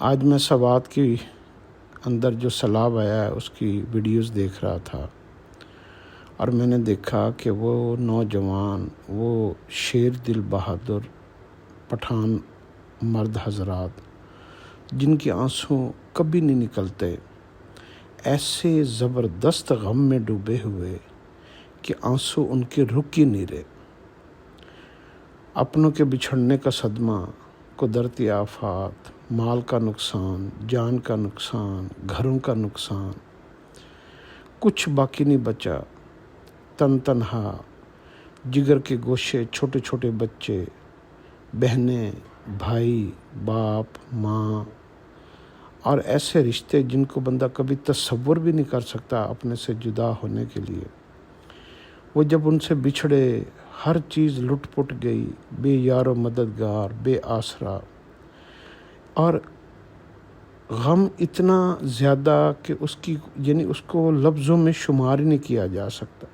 آج میں سوات کی اندر جو سیلاب آیا ہے اس کی ویڈیوز دیکھ رہا تھا، اور میں نے دیکھا کہ وہ نوجوان، وہ شیر دل بہادر پٹھان مرد حضرات جن کے آنسوں کبھی نہیں نکلتے، ایسے زبردست غم میں ڈوبے ہوئے کہ آنسو ان کے رک ہی نہیں رہے۔ اپنوں کے بچھڑنے کا صدمہ، قدرتی آفات، مال کا نقصان، جان کا نقصان، گھروں کا نقصان، کچھ باقی نہیں بچا۔ تن تنہا، جگر کے گوشے، چھوٹے چھوٹے بچے، بہنیں، بھائی، باپ، ماں، اور ایسے رشتے جن کو بندہ کبھی تصور بھی نہیں کر سکتا اپنے سے جدا ہونے کے لیے۔ وہ جب ان سے بچھڑے، ہر چیز لٹ پٹ گئی، بے یار و مددگار، بے آسرا، اور غم اتنا زیادہ کہ اس کو لفظوں میں شمار ہی نہیں کیا جا سکتا۔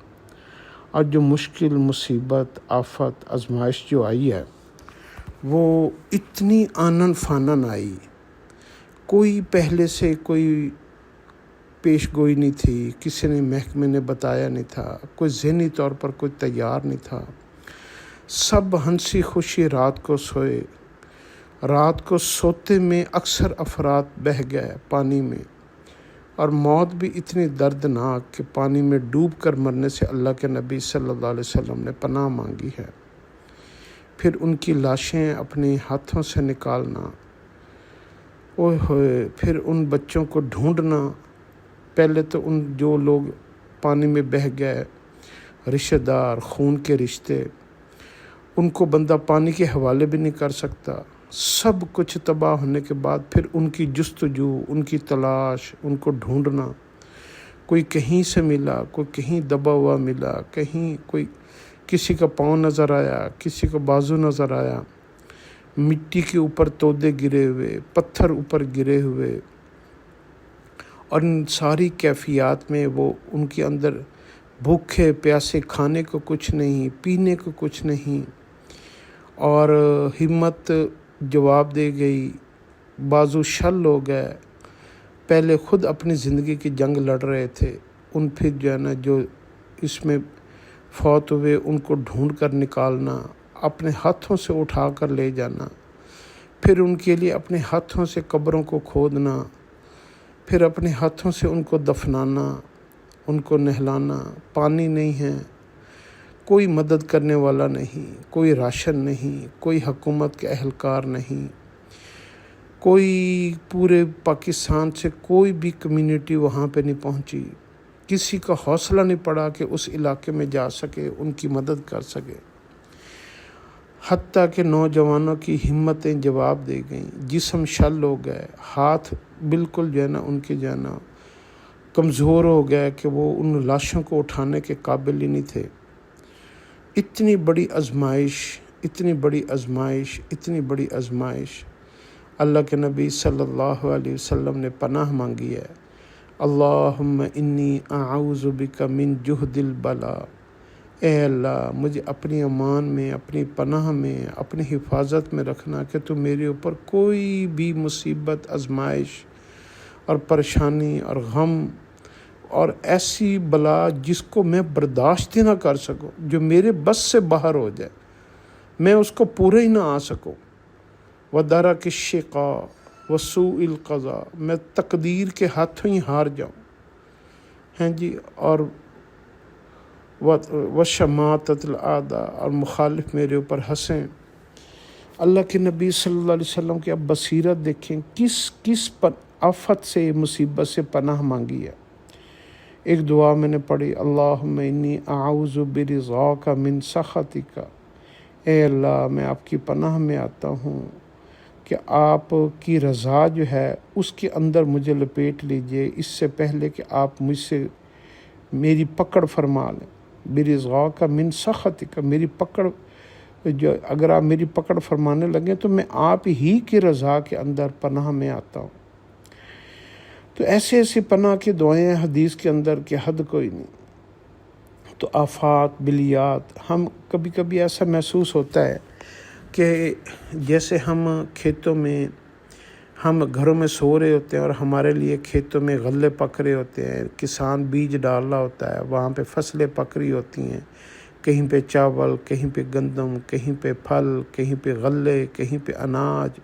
اور جو مشکل، مصیبت، آفت، آزمائش جو آئی ہے وہ اتنی آنن فانن آئی، کوئی پہلے سے کوئی پیش گوئی نہیں تھی، کسی نے محکمے نے بتایا نہیں تھا، کوئی ذہنی طور پر کوئی تیار نہیں تھا۔ سب ہنسی خوشی رات کو سوئے، رات کو سوتے میں اکثر افراد بہہ گئے پانی میں، اور موت بھی اتنی دردناک کہ پانی میں ڈوب کر مرنے سے اللہ کے نبی صلی اللہ علیہ وسلم نے پناہ مانگی ہے۔ پھر ان کی لاشیں اپنے ہاتھوں سے نکالنا، اوہ ہوئے، پھر ان بچوں کو ڈھونڈنا۔ پہلے تو ان جو لوگ پانی میں بہہ گئے، رشتہ دار، خون کے رشتے، ان کو بندہ پانی کے حوالے بھی نہیں کر سکتا۔ سب کچھ تباہ ہونے کے بعد پھر ان کی جستجو، ان کی تلاش، ان کو ڈھونڈنا۔ کوئی کہیں سے ملا، کوئی کہیں دبا ہوا ملا، کہیں کوئی کسی کا پاؤں نظر آیا، کسی کا بازو نظر آیا، مٹی کے اوپر تودے گرے ہوئے، پتھر اوپر گرے ہوئے، اور ان ساری کیفیات میں وہ ان کے اندر بھوکے پیاسے، کھانے کو کچھ نہیں، پینے کو کچھ نہیں، اور ہمت جواب دے گئی، بازو شل ہو گئے۔ پہلے خود اپنی زندگی کی جنگ لڑ رہے تھے، ان پھر جو ہے نا جو اس میں فوت ہوئے ان کو ڈھونڈ کر نکالنا، اپنے ہاتھوں سے اٹھا کر لے جانا، پھر ان کے لیے اپنے ہاتھوں سے قبروں کو کھودنا، پھر اپنے ہاتھوں سے ان کو دفنانا، ان کو نہلانا۔ پانی نہیں ہے، کوئی مدد کرنے والا نہیں، کوئی راشن نہیں، کوئی حکومت کے اہلکار نہیں، کوئی پورے پاکستان سے کوئی بھی کمیونٹی وہاں پہ نہیں پہنچی، کسی کا حوصلہ نہیں پڑا کہ اس علاقے میں جا سکے، ان کی مدد کر سکے۔ حتیٰ کہ نوجوانوں کی ہمتیں جواب دے گئیں، جسم شل ہو گئے، ہاتھ بالکل جو ہے نا ان کے جو ہے نا کمزور ہو گئے کہ وہ ان لاشوں کو اٹھانے کے قابل ہی نہیں تھے۔ اتنی بڑی آزمائش، اتنی بڑی آزمائش، اتنی بڑی آزمائش، اللہ کے نبی صلی اللہ علیہ وسلم نے پناہ مانگی ہے۔ اللہم انی اعوذ بک من جہد البلا، اے اللہ مجھے اپنی امان میں، اپنی پناہ میں، اپنی حفاظت میں رکھنا کہ تو میرے اوپر کوئی بھی مصیبت، آزمائش اور پریشانی اور غم اور ایسی بلا جس کو میں برداشت ہی نہ کر سکوں، جو میرے بس سے باہر ہو جائے، میں اس کو پورا ہی نہ آ سکوں۔ وَدَرَكِ الشِّقَاءِ وَسُوءِ الْقَضَاءِ، میں تقدیر کے ہاتھوں ہی ہار جاؤں، ہیں جی، اور وَشَمَاتَةِ الْأَعْدَاءِ، اور مخالف میرے اوپر ہنسیں۔ اللہ کے نبی صلی اللہ علیہ وسلم کی اب بصیرت دیکھیں، کس آفت سے، مصیبت سے پناہ مانگی ہے۔ ایک دعا میں نے پڑھی، اللہم انی اعوذ برضاک من سخطک، اے اللہ میں آپ کی پناہ میں آتا ہوں کہ آپ کی رضا جو ہے اس کے اندر مجھے لپیٹ لیجئے، اس سے پہلے کہ آپ مجھ سے میری پکڑ فرما لیں۔ برضاک من سخطک، میری پکڑ جو اگر آپ میری پکڑ فرمانے لگیں تو میں آپ ہی کی رضا کے اندر پناہ میں آتا ہوں۔ تو ایسی پناہ کی دعائیں حدیث کے اندر کہ حد کوئی نہیں۔ تو آفات، بلیات، ہم کبھی کبھی ایسا محسوس ہوتا ہے کہ جیسے ہم کھیتوں میں ہم گھروں میں سو رہے ہوتے ہیں اور ہمارے لیے کھیتوں میں غلے پک رہے ہوتے ہیں، کسان بیج ڈال رہا ہوتا ہے، وہاں پہ فصلیں پک رہی ہوتی ہیں، کہیں پہ چاول، کہیں پہ گندم، کہیں پہ پھل، کہیں پہ غلے، کہیں پہ اناج۔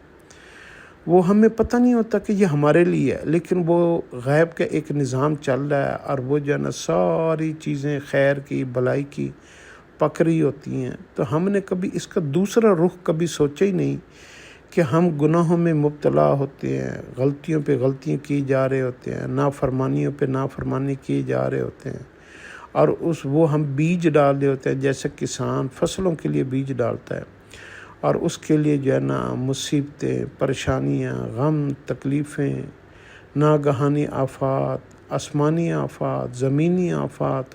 وہ ہمیں پتہ نہیں ہوتا کہ یہ ہمارے لیے ہے، لیکن وہ غیب کا ایک نظام چل رہا ہے، اور وہ جو ہے نا ساری چیزیں خیر کی، بھلائی کی پک رہی ہوتی ہیں۔ تو ہم نے کبھی اس کا دوسرا رخ کبھی سوچا ہی نہیں کہ ہم گناہوں میں مبتلا ہوتے ہیں، غلطیوں پہ غلطیاں کی جا رہے ہوتے ہیں، نافرمانیوں پہ نافرمانی کی جا رہے ہوتے ہیں، اور وہ ہم بیج ڈال رہے ہوتے ہیں، جیسے کسان فصلوں کے لیے بیج ڈالتا ہے، اور اس کے لیے جو ہے نا مصیبتیں، پریشانیاں، غم، تکلیفیں، ناگہانی آفات، آسمانی آفات، زمینی آفات،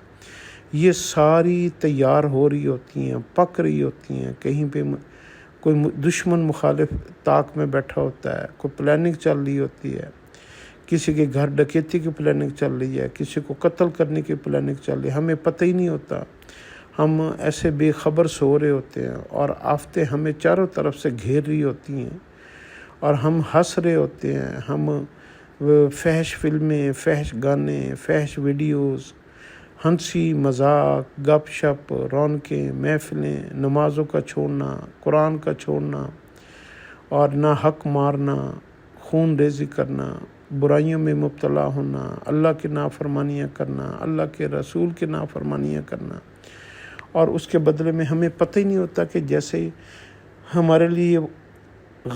یہ ساری تیار ہو رہی ہوتی ہیں، پک رہی ہوتی ہیں۔ کہیں پہ کوئی دشمن مخالف طاق میں بیٹھا ہوتا ہے، کوئی پلاننگ چل رہی ہوتی ہے، کسی کے گھر ڈکیتی کی پلاننگ چل رہی ہے، کسی کو قتل کرنے کی پلاننگ چل رہی ہے، ہمیں پتہ ہی نہیں ہوتا۔ ہم ایسے بے خبر سو رہے ہوتے ہیں، اور آفتیں ہمیں چاروں طرف سے گھیر رہی ہوتی ہیں، اور ہم ہنس رہے ہوتے ہیں۔ ہم فحش فلمیں، فحش گانے، فحش ویڈیوز، ہنسی مذاق، گپ شپ، رونقیں، محفلیں، نمازوں کا چھوڑنا، قرآن کا چھوڑنا، اور نہ حق مارنا، خون ریزی کرنا، برائیوں میں مبتلا ہونا، اللہ کی نافرمانیاں کرنا، اللہ کے رسول کی نافرمانیاں کرنا، اور اس کے بدلے میں ہمیں پتہ ہی نہیں ہوتا کہ جیسے ہمارے لیے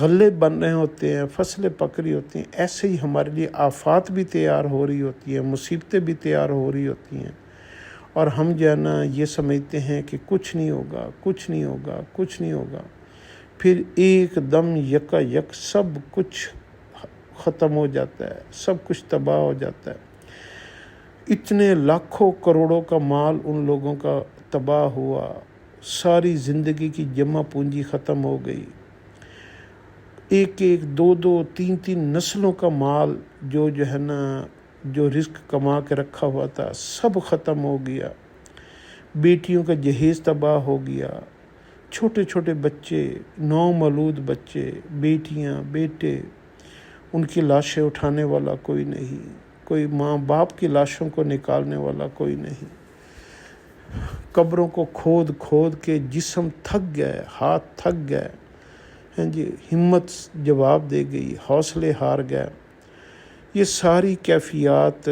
غلے بن رہے ہوتے ہیں، فصلیں پک رہی ہوتی ہیں، ایسے ہی ہمارے لیے آفات بھی تیار ہو رہی ہوتی ہیں، مصیبتیں بھی تیار ہو رہی ہوتی ہیں، اور ہم جو ہے نا یہ سمجھتے ہیں کہ کچھ نہیں ہوگا، کچھ نہیں ہوگا، کچھ نہیں ہوگا۔ پھر ایک دم یکا یک سب کچھ ختم ہو جاتا ہے، سب کچھ تباہ ہو جاتا ہے۔ اتنے لاکھوں کروڑوں کا مال ان لوگوں کا تباہ ہوا، ساری زندگی کی جمع پونجی ختم ہو گئی، ایک ایک دو دو تین تین نسلوں کا مال جو ہے نا جو رزق کما کے رکھا ہوا تھا سب ختم ہو گیا، بیٹیوں کا جہیز تباہ ہو گیا، چھوٹے چھوٹے بچے، نومولود بچے، بیٹیاں، بیٹے، ان کی لاشیں اٹھانے والا کوئی نہیں، کوئی ماں باپ کی لاشوں کو نکالنے والا کوئی نہیں، قبروں کو کھود کھود کے جسم تھک گئے، ہاتھ تھک گئے، ہمت جواب دے گئی، حوصلے ہار گئے۔ یہ ساری کیفیات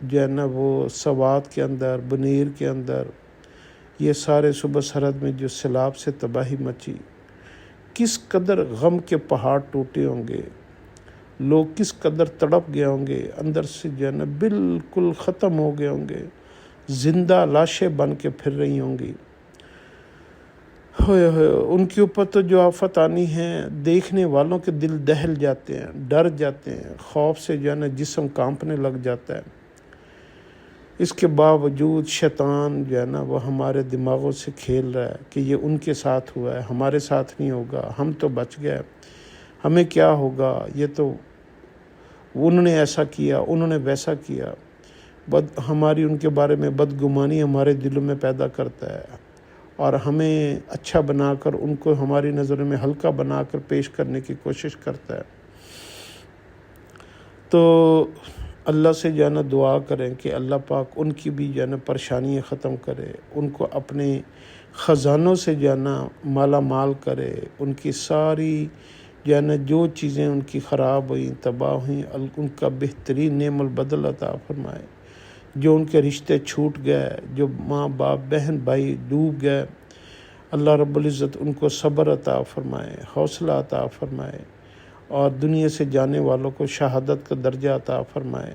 جو ہے نا وہ سوات کے اندر، بنیر کے اندر، یہ سارے صوبہ سرحد میں جو سیلاب سے تباہی مچی، کس قدر غم کے پہاڑ ٹوٹے ہوں گے، لوگ کس قدر تڑپ گئے ہوں گے، اندر سے جو ہے نا بالکل ختم ہو گئے ہوں گے، زندہ لاشیں بن کے پھر رہی ہوں گی۔ ہوئے ہوئے ان کے اوپر تو جو آفت آنی ہے، دیکھنے والوں کے دل دہل جاتے ہیں، ڈر جاتے ہیں، خوف سے جو ہے نا جسم کانپنے لگ جاتا ہے۔ اس کے باوجود شیطان جو ہے نا وہ ہمارے دماغوں سے کھیل رہا ہے کہ یہ ان کے ساتھ ہوا ہے، ہمارے ساتھ نہیں ہوگا، ہم تو بچ گئے، ہمیں کیا ہوگا، یہ تو انہوں نے ایسا کیا، انہوں نے ویسا کیا، ہماری ان کے بارے میں بدگمانی ہمارے دلوں میں پیدا کرتا ہے، اور ہمیں اچھا بنا کر ان کو ہماری نظروں میں ہلکا بنا کر پیش کرنے کی کوشش کرتا ہے۔ تو اللہ سے جو ہے نا دعا کریں کہ اللہ پاک ان کی بھی جو ہے نا پریشانیاں ختم کرے، ان کو اپنے خزانوں سے جو ہے نا مالا مال کرے، ان کی ساری جو ہے نا جو چیزیں ان کی خراب ہوئیں، تباہ ہوئیں، ان کا بہترین نعم البدل عطا فرمائے۔ جو ان کے رشتے چھوٹ گئے، جو ماں باپ بہن بھائی ڈوب گئے، اللہ رب العزت ان کو صبر عطا فرمائے، حوصلہ عطا فرمائے، اور دنیا سے جانے والوں کو شہادت کا درجہ عطا فرمائے۔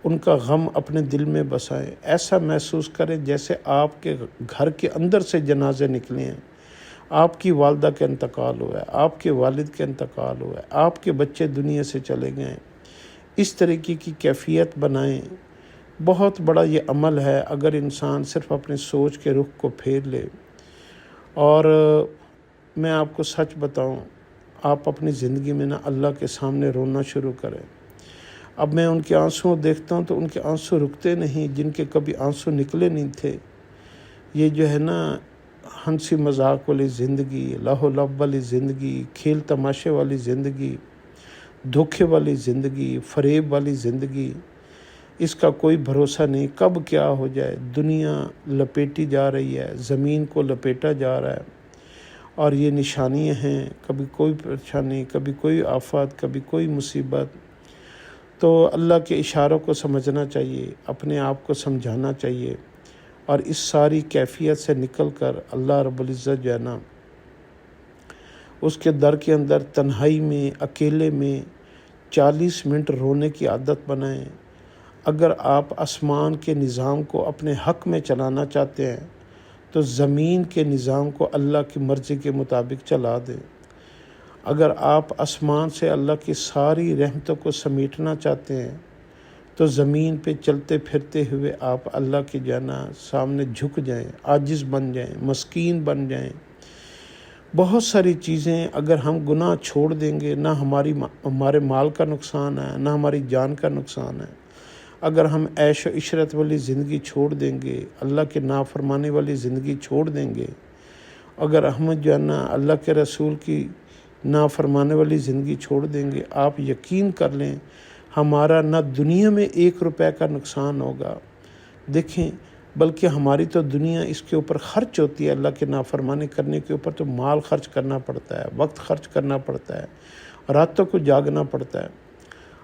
ان کا غم اپنے دل میں بسائیں، ایسا محسوس کریں جیسے آپ کے گھر کے اندر سے جنازے نکلے ہیں، آپ کی والدہ کا انتقال ہوا ہے، آپ کے والد کا انتقال ہوا ہے، آپ کے بچے دنیا سے چلے گئے، اس طریقے کی کیفیت بنائیں۔ بہت بڑا یہ عمل ہے اگر انسان صرف اپنے سوچ کے رخ کو پھیر لے۔ اور میں آپ کو سچ بتاؤں، آپ اپنی زندگی میں نا اللہ کے سامنے رونا شروع کریں۔ اب میں ان کے آنسو دیکھتا ہوں تو ان کے آنسو رکتے نہیں، جن کے کبھی آنسو نکلے نہیں تھے۔ یہ جو ہے نا ہنسی مذاق والی زندگی، لہو لب والی زندگی، کھیل تماشے والی زندگی، دھوکے والی زندگی، فریب والی زندگی، اس کا کوئی بھروسہ نہیں، کب کیا ہو جائے۔ دنیا لپیٹی جا رہی ہے، زمین کو لپیٹا جا رہا ہے، اور یہ نشانیاں ہیں، کبھی کوئی پریشانی، کبھی کوئی آفت، کبھی کوئی مصیبت۔ تو اللہ کے اشاروں کو سمجھنا چاہیے، اپنے آپ کو سمجھانا چاہیے، اور اس ساری کیفیت سے نکل کر اللہ رب العزت جو ہے نا اس کے در کے اندر تنہائی میں، اکیلے میں 40 منٹ رونے کی عادت بنائیں۔ اگر آپ آسمان کے نظام کو اپنے حق میں چلانا چاہتے ہیں تو زمین کے نظام کو اللہ کی مرضی کے مطابق چلا دیں۔ اگر آپ آسمان سے اللہ کی ساری رحمتوں کو سمیٹنا چاہتے ہیں تو زمین پہ چلتے پھرتے ہوئے آپ اللہ کے جانا سامنے جھک جائیں، عاجز بن جائیں، مسکین بن جائیں۔ بہت ساری چیزیں اگر ہم گناہ چھوڑ دیں گے، نہ ہمارے مال کا نقصان ہے، نہ ہماری جان کا نقصان ہے۔ اگر ہم عیش و عشرت والی زندگی چھوڑ دیں گے، اللہ کے نافرمانی والی زندگی چھوڑ دیں گے، اگر ہم جو ہے نا اللہ کے رسول کی نافرمانے والی زندگی چھوڑ دیں گے، آپ یقین کر لیں ہمارا نہ دنیا میں 1 روپے کا نقصان ہوگا۔ دیکھیں، بلکہ ہماری تو دنیا اس کے اوپر خرچ ہوتی ہے، اللہ کے نافرمانی کرنے کے اوپر تو مال خرچ کرنا پڑتا ہے، وقت خرچ کرنا پڑتا ہے، راتوں کو جاگنا پڑتا ہے،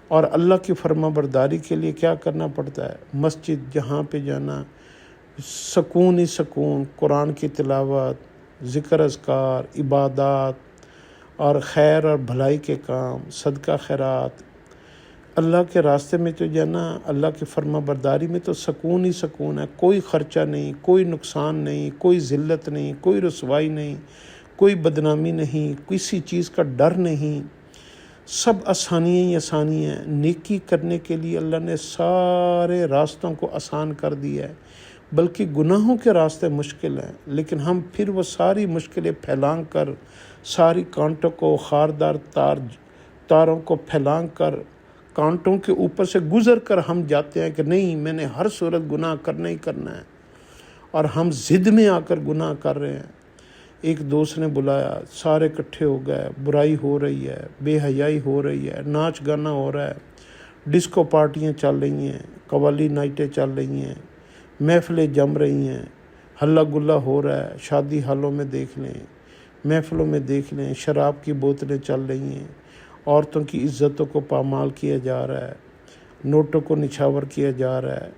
اور اللہ کی فرما برداری کے لیے کیا کرنا پڑتا ہے؟ مسجد جہاں پہ جانا سکون ہی سکون، قرآن کی تلاوت، ذکر اذکار، عبادات اور خیر اور بھلائی کے کام، صدقہ خیرات، اللہ کے راستے میں تو جانا، اللہ کی فرما برداری میں تو سکون ہی سکون ہے، کوئی خرچہ نہیں، کوئی نقصان نہیں، کوئی ذلت نہیں، کوئی رسوائی نہیں، کوئی بدنامی نہیں، کسی چیز کا ڈر نہیں، سب آسانیاں ہی آسانیاں ہیں۔ نیکی کرنے کے لیے اللہ نے سارے راستوں کو آسان کر دیا ہے، بلکہ گناہوں کے راستے مشکل ہیں، لیکن ہم پھر وہ ساری مشکلیں پھیلان کر، ساری کانٹوں کو، خاردار تاروں کو پھیلان کر، کانٹوں کے اوپر سے گزر کر ہم جاتے ہیں کہ نہیں، میں نے ہر صورت گناہ کرنا ہی کرنا ہے، اور ہم ضد میں آ کر گناہ کر رہے ہیں۔ ایک دوست نے بلایا، سارے اکٹھے ہو گئے، برائی ہو رہی ہے، بے حیائی ہو رہی ہے، ناچ گانا ہو رہا ہے، ڈسکو پارٹیاں چل رہی ہیں، قوالی نائٹیں چل رہی ہیں، محفلیں جم رہی ہیں، ہلا گلا ہو رہا ہے، شادی حالوں میں دیکھ لیں، محفلوں میں دیکھ لیں، شراب کی بوتلیں چل رہی ہیں، عورتوں کی عزتوں کو پامال کیا جا رہا ہے، نوٹوں کو نچھاور کیا جا رہا ہے،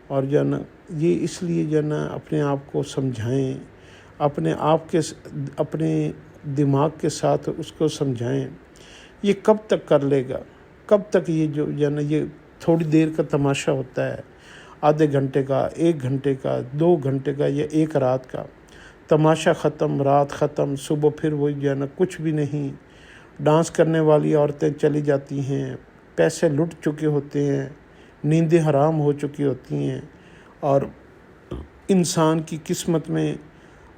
اور جو ہے نا یہ اس لیے جو ہے نا اپنے آپ کو سمجھائیں، اپنے دماغ کے ساتھ اس کو سمجھائیں۔ یہ کب تک کر لے گا؟ کب تک یہ جو ہے نا یہ تھوڑی دیر کا تماشا ہوتا ہے، آدھے گھنٹے کا، 1 گھنٹے کا، 2 گھنٹے کا، یا 1 رات کا تماشا ختم، رات ختم، صبح پھر وہی جو ہے نا کچھ بھی نہیں۔ ڈانس کرنے والی عورتیں چلی جاتی ہیں، پیسے لٹ چکے ہوتے ہیں، نیندیں حرام ہو چکی ہوتی ہیں، اور انسان کی قسمت میں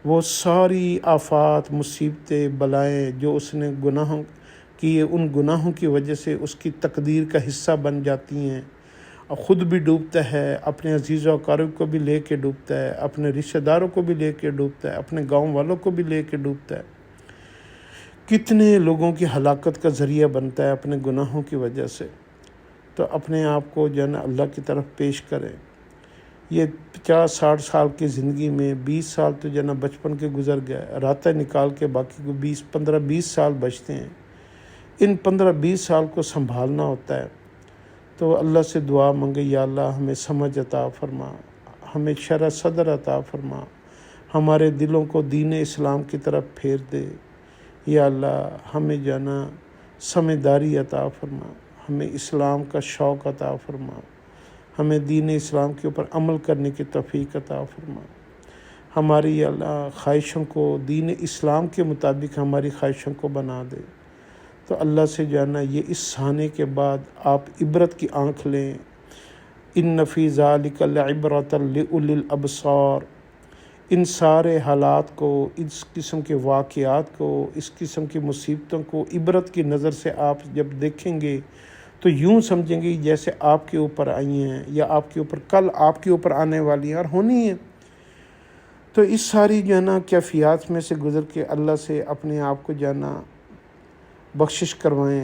وہ ساری آفات، مصیبتیں، بلائیں جو اس نے گناہوں کیے، ان گناہوں کی وجہ سے اس کی تقدیر کا حصہ بن جاتی ہیں، اور خود بھی ڈوبتا ہے، اپنے عزیز و اقارب کو بھی لے کے ڈوبتا ہے، اپنے رشتہ داروں کو بھی لے کے ڈوبتا ہے، اپنے گاؤں والوں کو بھی لے کے ڈوبتا ہے۔ کتنے لوگوں کی ہلاکت کا ذریعہ بنتا ہے اپنے گناہوں کی وجہ سے۔ تو اپنے آپ کو جو ہے نا اللہ کی طرف پیش کریں۔ یہ 50-60 سال کی زندگی میں 20 سال تو جو ہے نا بچپن کے گزر گئے، راتیں نکال کے باقی کو 15-20 سال بچتے ہیں۔ ان 15-20 سال کو سنبھالنا ہوتا ہے، تو اللہ سے دعا مانگے، یا اللہ ہمیں سمجھ عطا فرما، ہمیں شرح صدر عطا فرما، ہمارے دلوں کو دین اسلام کی طرف پھیر دے، یا اللہ ہمیں جانا سمجھداری عطا فرما، ہمیں اسلام کا شوق عطا فرما، ہمیں دین اسلام کے اوپر عمل کرنے کی توفیق عطا فرما، ہماری یا اللہ خواہشوں کو دین اسلام کے مطابق ہماری خواہشوں کو بنا دے۔ تو اللہ سے جانا یہ اس سہانے کے بعد آپ عبرت کی آنکھ لیں۔ ان فی ذالک لعبرۃ لأولی الابصار، ان سارے حالات کو، اس قسم کے واقعات کو، اس قسم کی مصیبتوں کو عبرت کی نظر سے آپ جب دیکھیں گے تو یوں سمجھیں گے جیسے آپ کے اوپر آئی ہیں، یا آپ کے اوپر کل آپ کے اوپر آنے والی ہیں اور ہونی ہیں۔ تو اس ساری جو ہے نا کیفیات میں سے گزر کے اللہ سے اپنے آپ کو جانا بخشش کروائیں۔